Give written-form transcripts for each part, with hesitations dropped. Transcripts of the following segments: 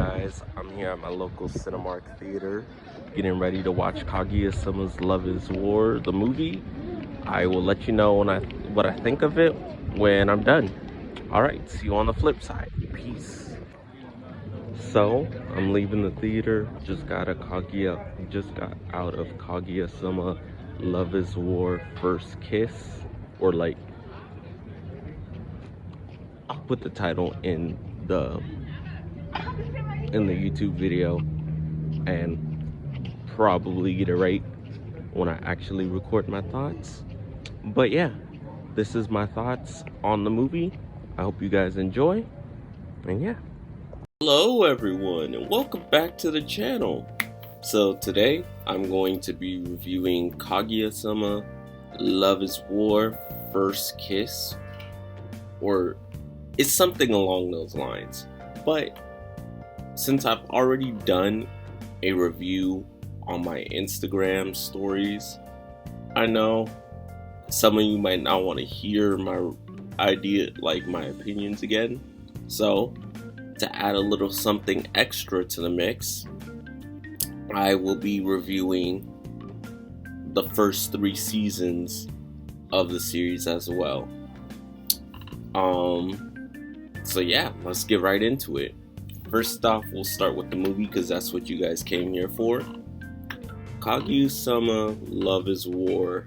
guys? I'm here at my local Cinemark theater getting ready to watch Kaguya Sama's Love is War, the movie. I will let you know what I think of it when I'm done. Alright, see you on the flip side. Peace. So, I'm leaving the theater. Just got out of Kaguya Sama Love is War First Kiss. Or like, I'll put the title in the YouTube video and probably get it right when I actually record my thoughts. But yeah, this is my thoughts on the movie. I hope you guys enjoy. And yeah. Hello everyone and welcome back to the channel. So today I'm going to be reviewing Kaguya Sama Love is War First Kiss, or it's something along those lines. But since I've already done a review on my Instagram stories, I know some of you might not want to hear my opinions again. So, to add a little something extra to the mix, I will be reviewing the first 3 seasons of the series as well. So yeah, let's get right into it. First off, we'll start with the movie because that's what you guys came here for. Kaguya Sama Love is War,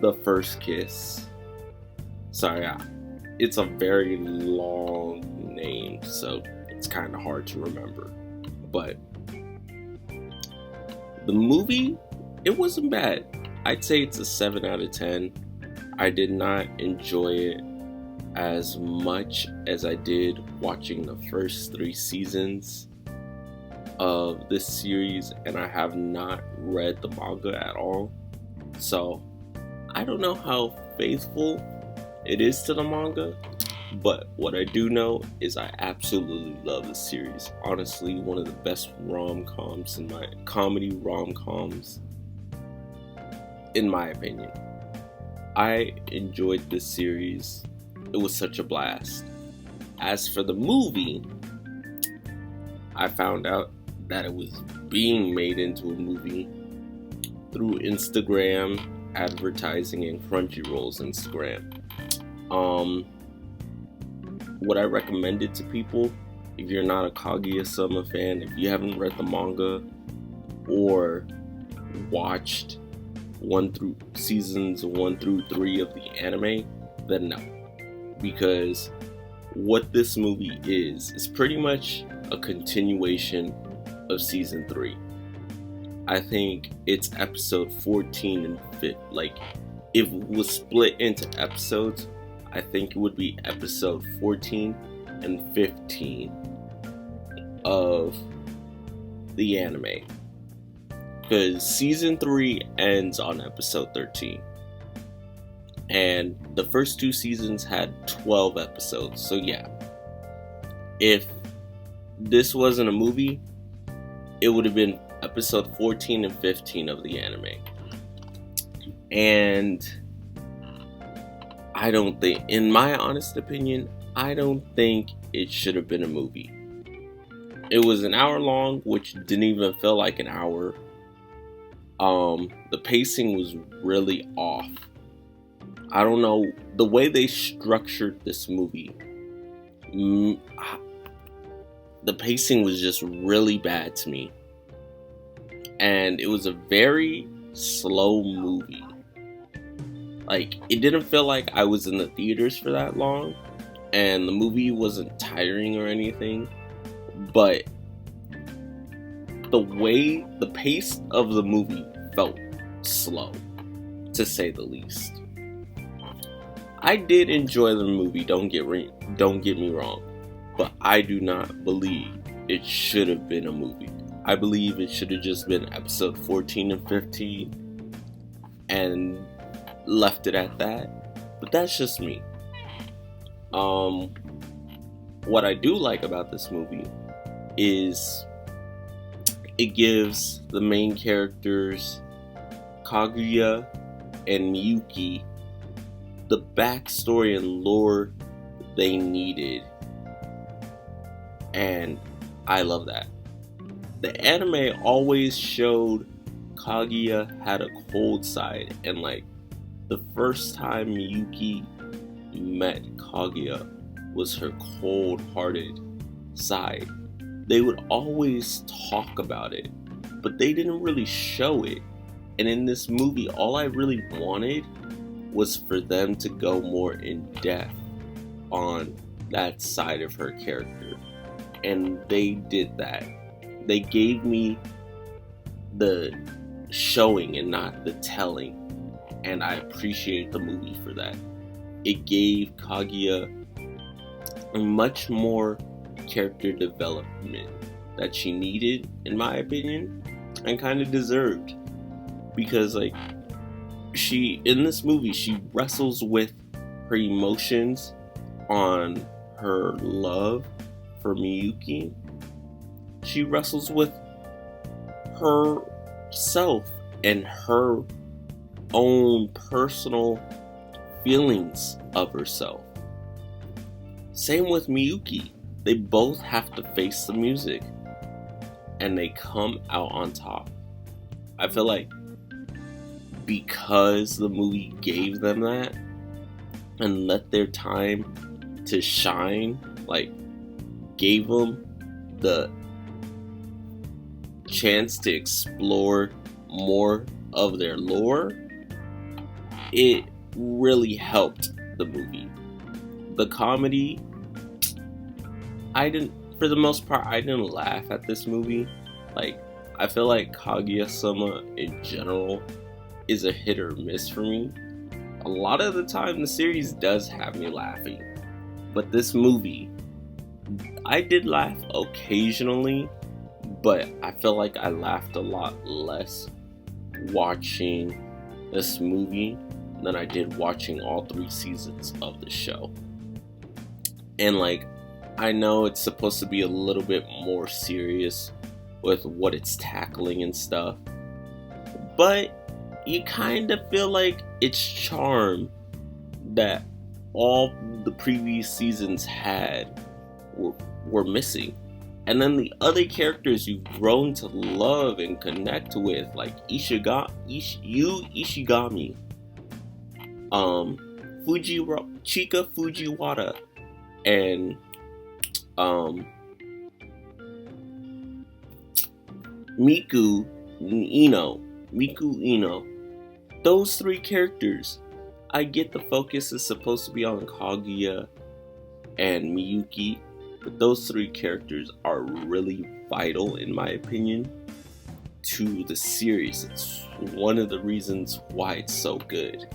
The First Kiss. Sorry, it's a very long name, so it's kind of hard to remember. But the movie, it wasn't bad. I'd say it's a 7 out of 10. I did not enjoy it as much as I did watching the first 3 seasons of this series, and I have not read the manga at all, so I don't know how faithful it is to the manga, but what I do know is I absolutely love the series. Honestly, one of the best rom-coms in my comedy rom-coms in my opinion. I enjoyed this series. It was such a blast. As for the movie, I found out that it was being made into a movie through Instagram advertising and Crunchyroll's Instagram. What I recommended to people, if you're not a Kaguya Sama fan, if you haven't read the manga or watched seasons 1 through 3 of the anime, then no. Because what this movie is pretty much a continuation of season 3. I think it's episode 14 and 15. Like, if it was split into episodes, I think it would be episode 14 and 15 of the anime. Because season 3 ends on episode 13. And the first 2 seasons had 12 episodes. So yeah, if this wasn't a movie, it would have been episode 14 and 15 of the anime. And I don't think, in my honest opinion, I don't think it should have been a movie. It was an hour long, which didn't even feel like an hour. The pacing was really off. I don't know, the way they structured this movie, the pacing was just really bad to me. And it was a very slow movie. Like, it didn't feel like I was in the theaters for that long, and the movie wasn't tiring or anything, but the pace of the movie felt slow, to say the least. I did enjoy the movie, don't get me wrong, but I do not believe it should have been a movie. I believe it should have just been episode 14 and 15 and left it at that. But that's just me. What I do like about this movie is it gives the main characters Kaguya and Miyuki the backstory and lore they needed And I love that. The anime always showed Kaguya had a cold side, and like the first time Miyuki met Kaguya was her cold-hearted side. They would always talk about it, but they didn't really show it. And in this movie, all I really wanted was for them to go more in depth on that side of her character. And they did that. They gave me the showing and not the telling. And I appreciate the movie for that. It gave Kaguya much more character development that she needed, in my opinion, and kind of deserved. Because like in this movie, she wrestles with her emotions on her love for Miyuki. She wrestles with herself and her own personal feelings of herself. Same with Miyuki. They both have to face the music and they come out on top. I feel like because the movie gave them that and let their time to shine, like gave them the chance to explore more of their lore, it really helped the movie. The comedy, for the most part, I didn't laugh at this movie. Like, I feel like Kaguya Sama in general is a hit or miss for me. A lot of the time, the series does have me laughing. But this movie, I did laugh occasionally, but I feel like I laughed a lot less watching this movie than I did watching all 3 seasons of the show. And like, I know it's supposed to be a little bit more serious with what it's tackling and stuff, but you kind of feel like its charm that all the previous seasons had were missing. And then the other characters you've grown to love and connect with, like Ishigami, Chika Fujiwara, and Miku Ino. Those 3 characters, I get the focus is supposed to be on Kaguya and Miyuki, but those 3 characters are really vital, in my opinion, to the series. It's one of the reasons why it's so good.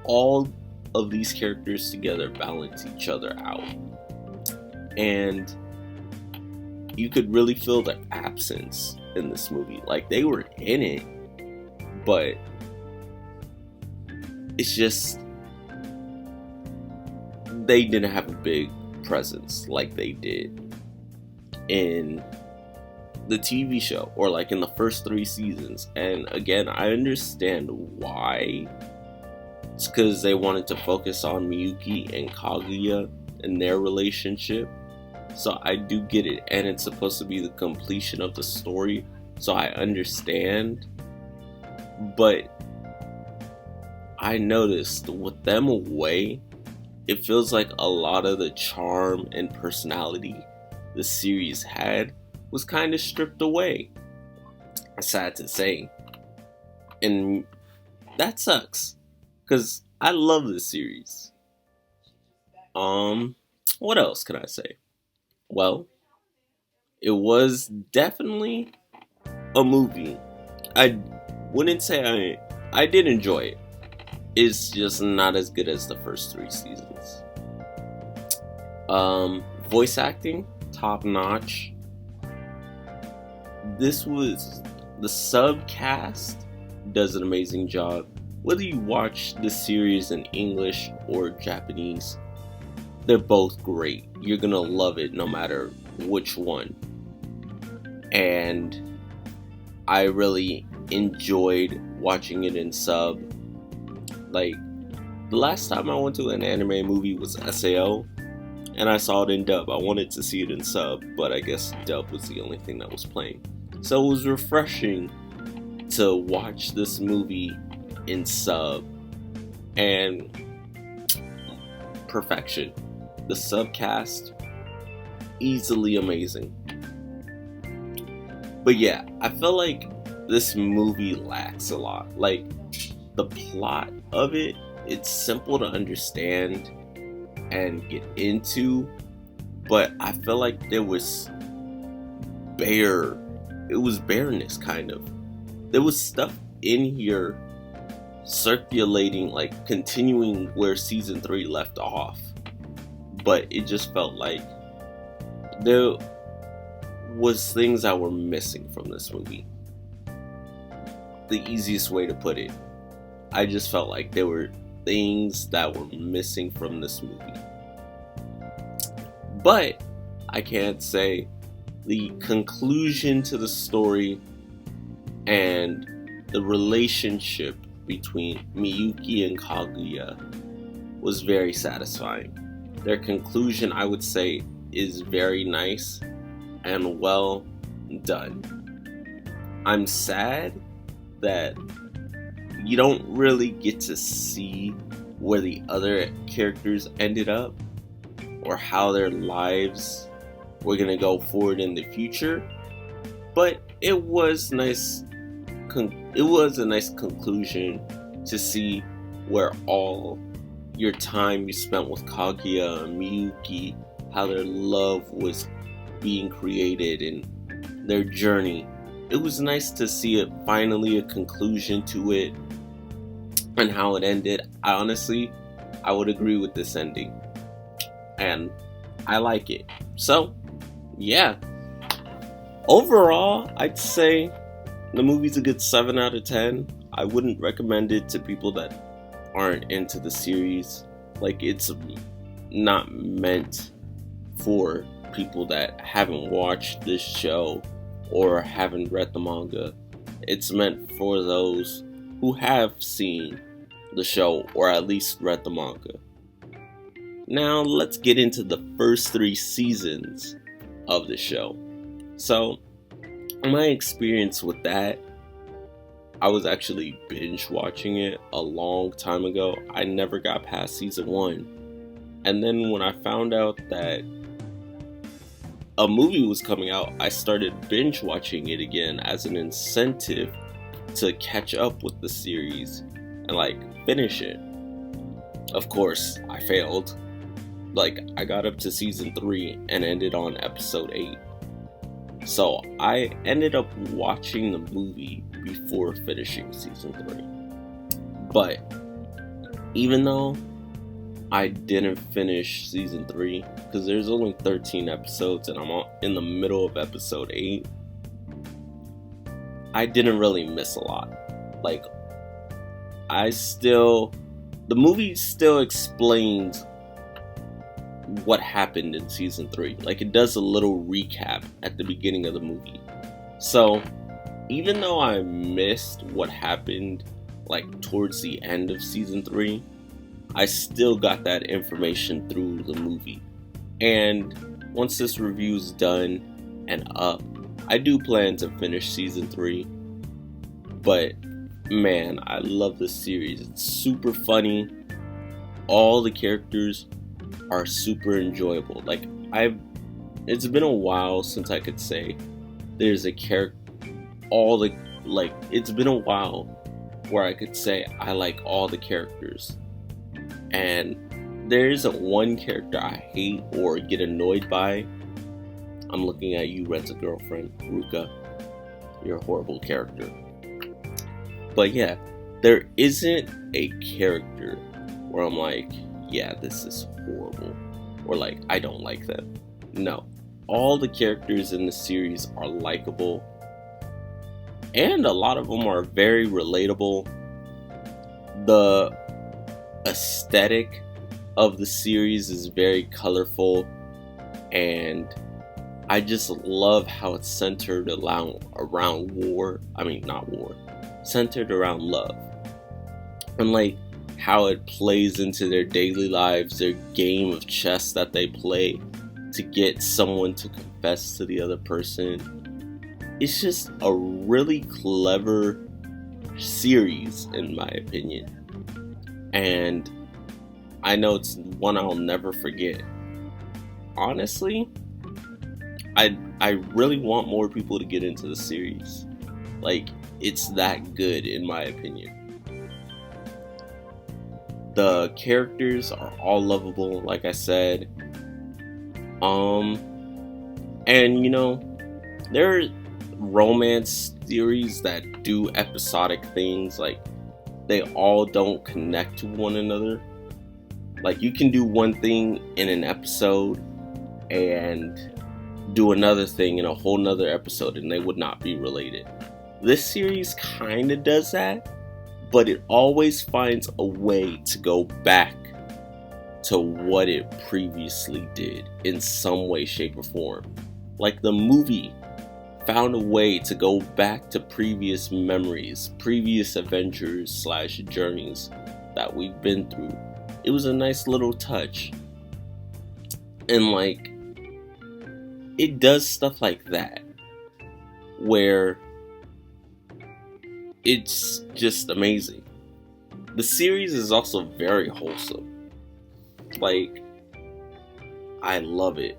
All of these characters together balance each other out. And you could really feel the absence in this movie. Like, they were in it, but it's just they didn't have a big presence like they did in the TV show or like in the first 3 seasons. And again, I understand why. It's because they wanted to focus on Miyuki and Kaguya and their relationship. So I do get it, and it's supposed to be the completion of the story, so I understand. But I noticed with them away, it feels like a lot of the charm and personality the series had was kind of stripped away. Sad to say. And that sucks, because I love this series. What else can I say? Well, it was definitely a movie. I wouldn't say I did enjoy it. It's just not as good as the first 3 seasons. Voice acting, top notch. The subcast does an amazing job. Whether you watch the series in English or Japanese, they're both great. You're gonna love it no matter which one. And I really enjoyed watching it in sub. Like, the last time I went to an anime movie was SAO. and I saw it in dub. I wanted to see it in sub, but I guess dub was the only thing that was playing. So it was refreshing to watch this movie in sub, and perfection. The subcast, easily amazing. But yeah, I feel like this movie lacks a lot. Like, the plot of it, it's simple to understand and get into, but I feel like it was bareness, kind of. There was stuff in here circulating, like continuing where season 3 left off, but it just felt like there was things that were missing from this movie. The easiest way to put it, I just felt like there were things that were missing from this movie. But I can't say the conclusion to the story and the relationship between Miyuki and Kaguya was very satisfying. Their conclusion, I would say, is very nice and well done. I'm sad that you don't really get to see where the other characters ended up or how their lives were gonna go forward in the future, but it was nice. It was a nice conclusion to see where all your time you spent with Kaguya and Miyuki, how their love was being created and their journey. It was nice to see it finally, a conclusion to it and how it ended. I would agree with this ending, and I like it. So yeah, overall I'd say the movie's a good 7 out of 10. I wouldn't recommend it to people that aren't into the series. Like, it's not meant for people that haven't watched this show or haven't read the manga. It's meant for those who have seen the show or at least read the manga. Now let's get into the first 3 seasons of the show. So, my experience with that, I was actually binge watching it a long time ago. I never got past season 1. And then when I found out that a movie was coming out, I started binge watching it again as an incentive to catch up with the series and like finish it. Of course, I failed. Like, I got up to season 3 and ended on episode 8. So I ended up watching the movie before finishing season 3. But even though I didn't finish season 3, because there's only 13 episodes and I'm in the middle of episode 8, I didn't really miss a lot. Like, the movie still explains what happened in season 3. Like, it does a little recap at the beginning of the movie. So even though I missed what happened like towards the end of season 3, I still got that information through the movie. And once this review is done and up, I do plan to finish season 3. But man, I love this series. It's super funny. All the characters are super enjoyable. Like, it's been a while since I could say there's a character, it's been a while where I could say I like all the characters. And there isn't one character I hate or get annoyed by. I'm looking at you, Red's girlfriend, Ruka. You're a horrible character. But yeah, there isn't a character where I'm like, yeah, this is horrible, or like, I don't like them. No, all the characters in the series are likable, and a lot of them are very relatable. The aesthetic of the series is very colorful, and I just love how it's centered around centered around love, and like how it plays into their daily lives, their game of chess that they play to get someone to confess to the other person. It's just a really clever series, in my opinion. And I know it's one I'll never forget. Honestly, I really want more people to get into the series. Like, it's that good, in my opinion. The characters are all lovable, like I said. And you know, there are romance theories that do episodic things, like they all don't connect to one another. Like, you can do one thing in an episode and do another thing in a whole nother episode, and they would not be related. This series kind of does that, but it always finds a way to go back to what it previously did in some way, shape, or form. Like, the movie found a way to go back to previous memories, previous adventures / journeys that we've been through. It was a nice little touch. And like, it does stuff like that where it's just amazing. The series is also very wholesome. Like, I love it.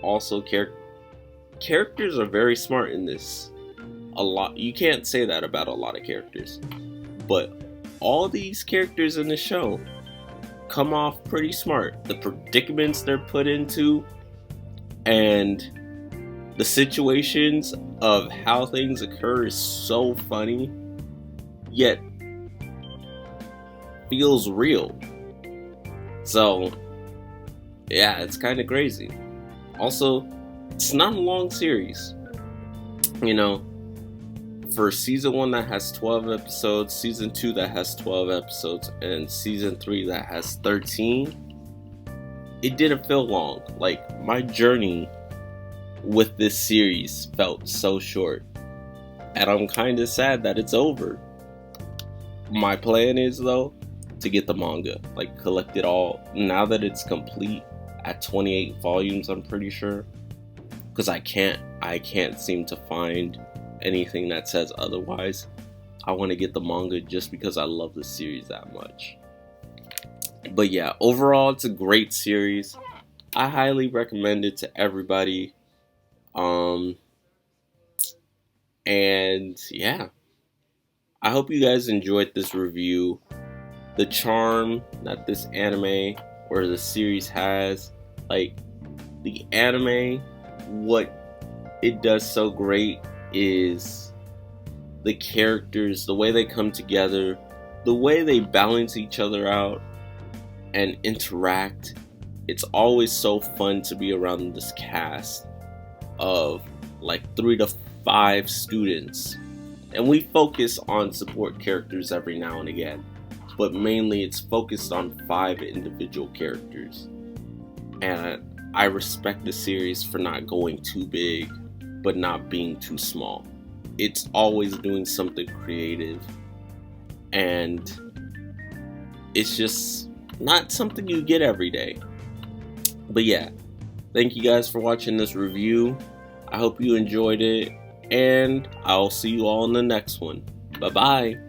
Also, characters are very smart in this. A lot. You can't say that about a lot of characters, but all these characters in the show come off pretty smart. The predicaments they're put into and the situations of how things occur is so funny, yet feels real. So, yeah, it's kind of crazy. Also, it's not a long series. You know, for season 1 that has 12 episodes, season 2 that has 12 episodes, and season 3 that has 13, it didn't feel long. Like, my journey with this series felt so short, and I'm kind of sad that it's over. My plan is, though, to get the manga, like, collect it all now that it's complete at 28 volumes, I'm pretty sure, because I can't seem to find anything that says otherwise. I want to get the manga just because I love the series that much. But yeah, overall, it's a great series. I highly recommend it to everybody. And yeah, I hope you guys enjoyed this review. The charm that this anime or the series has, like, the anime, what it does so great is the characters, the way they come together, the way they balance each other out and interact. It's always so fun to be around this cast of like 3 to 5 students, and we focus on support characters every now and again, but mainly it's focused on 5 individual characters. And I respect the series for not going too big but not being too small. It's always doing something creative, and it's just not something you get every day. But yeah, thank you guys for watching this review. I hope you enjoyed it, and I'll see you all in the next one. Bye bye.